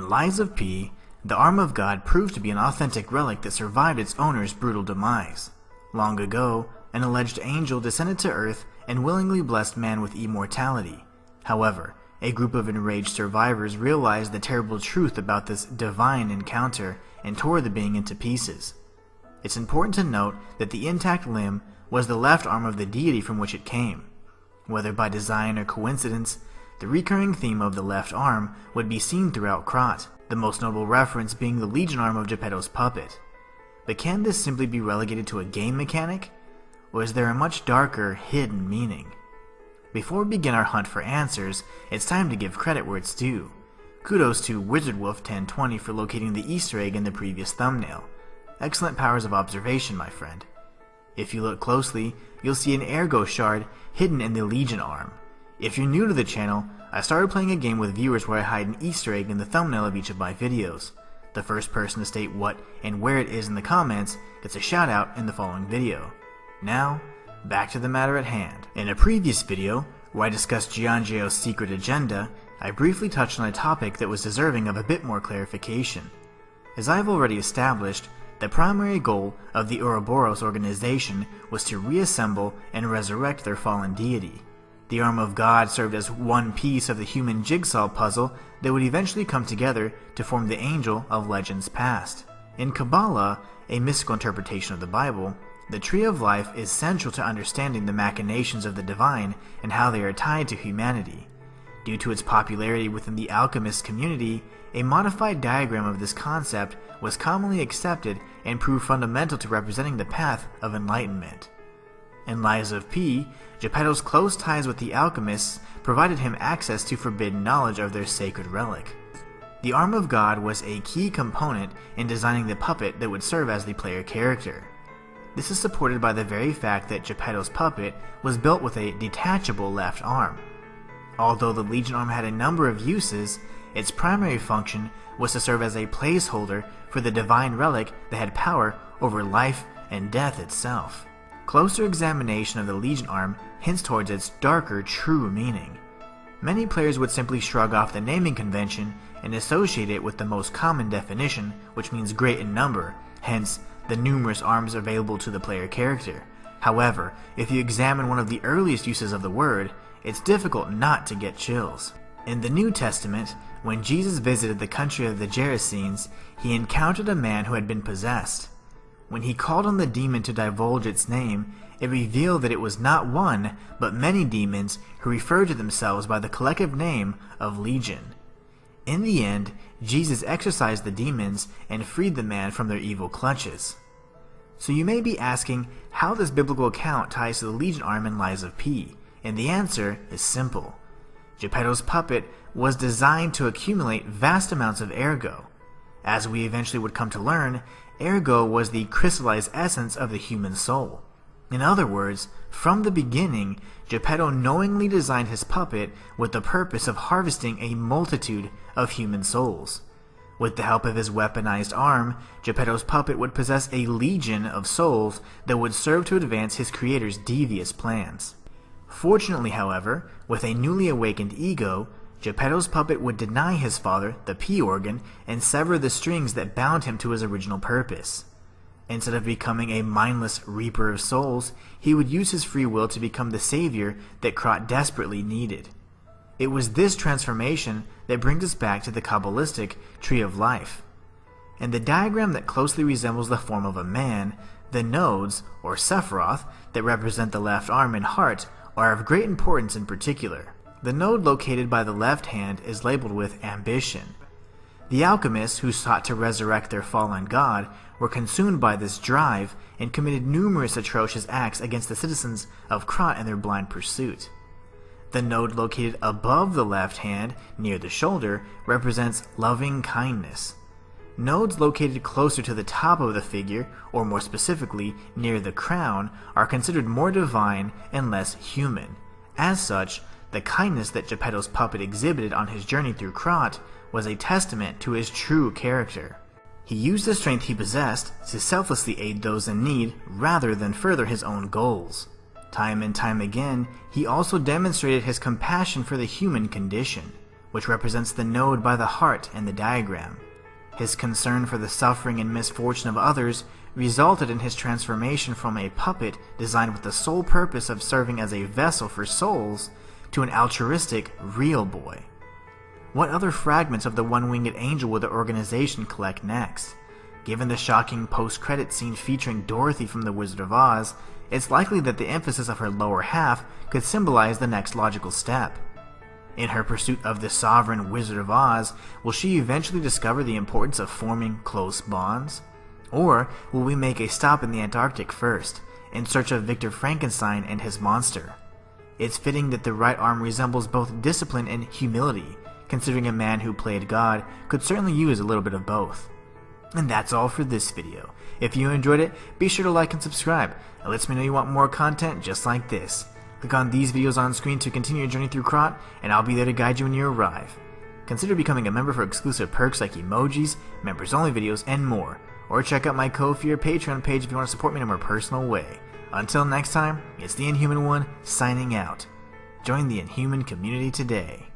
In Lies of P, the Arm of God proved to be an authentic relic that survived its owner's brutal demise. Long ago, an alleged angel descended to Earth and willingly blessed man with immortality. However, a group of enraged survivors realized the terrible truth about this divine encounter and tore the being into pieces. It's important to note that the intact limb was the left arm of the deity from which it came. Whether by design or coincidence, the recurring theme of the left arm would be seen throughout Krot, the most notable reference being the Legion arm of Geppetto's puppet. But can this simply be relegated to a game mechanic? Or is there a much darker, hidden meaning? Before we begin our hunt for answers, it's time to give credit where it's due. Kudos to WizardWolf1020 for locating the Easter egg in the previous thumbnail. Excellent powers of observation, my friend. If you look closely, you'll see an Ergo shard hidden in the Legion arm. If you're new to the channel, I started playing a game with viewers where I hide an Easter egg in the thumbnail of each of my videos. The first person to state what and where it is in the comments gets a shout out in the following video. Now, back to the matter at hand. In a previous video, where I discussed Giangio's secret agenda, I briefly touched on a topic that was deserving of a bit more clarification. As I've already established, the primary goal of the Ouroboros organization was to reassemble and resurrect their fallen deity. The Arm of God served as one piece of the human jigsaw puzzle that would eventually come together to form the Angel of Legends Past. In Kabbalah, a mystical interpretation of the Bible, the Tree of Life is central to understanding the machinations of the divine and how they are tied to humanity. Due to its popularity within the alchemist community, a modified diagram of this concept was commonly accepted and proved fundamental to representing the path of enlightenment. In Lies of P, Geppetto's close ties with the alchemists provided him access to forbidden knowledge of their sacred relic. The Arm of God was a key component in designing the puppet that would serve as the player character. This is supported by the very fact that Geppetto's puppet was built with a detachable left arm. Although the Legion arm had a number of uses, its primary function was to serve as a placeholder for the divine relic that had power over life and death itself. Closer examination of the Legion arm hints towards its darker, true meaning. Many players would simply shrug off the naming convention and associate it with the most common definition, which means great in number, hence the numerous arms available to the player character. However, if you examine one of the earliest uses of the word, it's difficult not to get chills. In the New Testament, when Jesus visited the country of the Gerasenes, he encountered a man who had been possessed. When he called on the demon to divulge its name, it revealed that it was not one, but many demons who referred to themselves by the collective name of Legion. In the end, Jesus exorcised the demons and freed the man from their evil clutches. So you may be asking how this biblical account ties to the Legion arm in Lies of P, and the answer is simple. Geppetto's puppet was designed to accumulate vast amounts of ergo. As we eventually would come to learn, ergo was the crystallized essence of the human soul. In other words, from the beginning, Geppetto knowingly designed his puppet with the purpose of harvesting a multitude of human souls. With the help of his weaponized arm, Geppetto's puppet would possess a legion of souls that would serve to advance his creator's devious plans. Fortunately, however, with a newly awakened ego, Geppetto's puppet would deny his father the P organ and sever the strings that bound him to his original purpose. Instead of becoming a mindless reaper of souls, he would use his free will to become the savior that Krot desperately needed. It was this transformation that brings us back to the Kabbalistic Tree of Life. In the diagram that closely resembles the form of a man, the nodes, or Sephiroth, that represent the left arm and heart are of great importance in particular. The node located by the left hand is labeled with ambition. The alchemists who sought to resurrect their fallen god were consumed by this drive and committed numerous atrocious acts against the citizens of Krot in their blind pursuit. The node located above the left hand, near the shoulder, represents loving kindness. Nodes located closer to the top of the figure, or more specifically, near the crown, are considered more divine and less human. As such, the kindness that Geppetto's puppet exhibited on his journey through Krot was a testament to his true character. He used the strength he possessed to selflessly aid those in need rather than further his own goals. Time and time again, he also demonstrated his compassion for the human condition. which represents the node by the heart in the diagram. His concern for the suffering and misfortune of others resulted in his transformation from a puppet designed with the sole purpose of serving as a vessel for souls to an altruistic, real boy. What other fragments of the one-winged angel will the organization collect next? Given the shocking post-credit scene featuring Dorothy from The Wizard of Oz, it's likely that the emphasis of her lower half could symbolize the next logical step. In her pursuit of the sovereign Wizard of Oz, will she eventually discover the importance of forming close bonds? Or will we make a stop in the Antarctic first, in search of Victor Frankenstein and his monster? It's fitting that the right arm resembles both discipline and humility, considering a man who played God could certainly use a little bit of both. And that's all for this video. If you enjoyed it, be sure to like and subscribe. It lets me know you want more content just like this. Click on these videos on screen to continue your journey through Krot, and I'll be there to guide you when you arrive. Consider becoming a member for exclusive perks like emojis, members-only videos, and more. Or check out my Ko-fi or Patreon page if you want to support me in a more personal way. Until next time, it's the Inhuman One signing out. Join the Inhuman community today.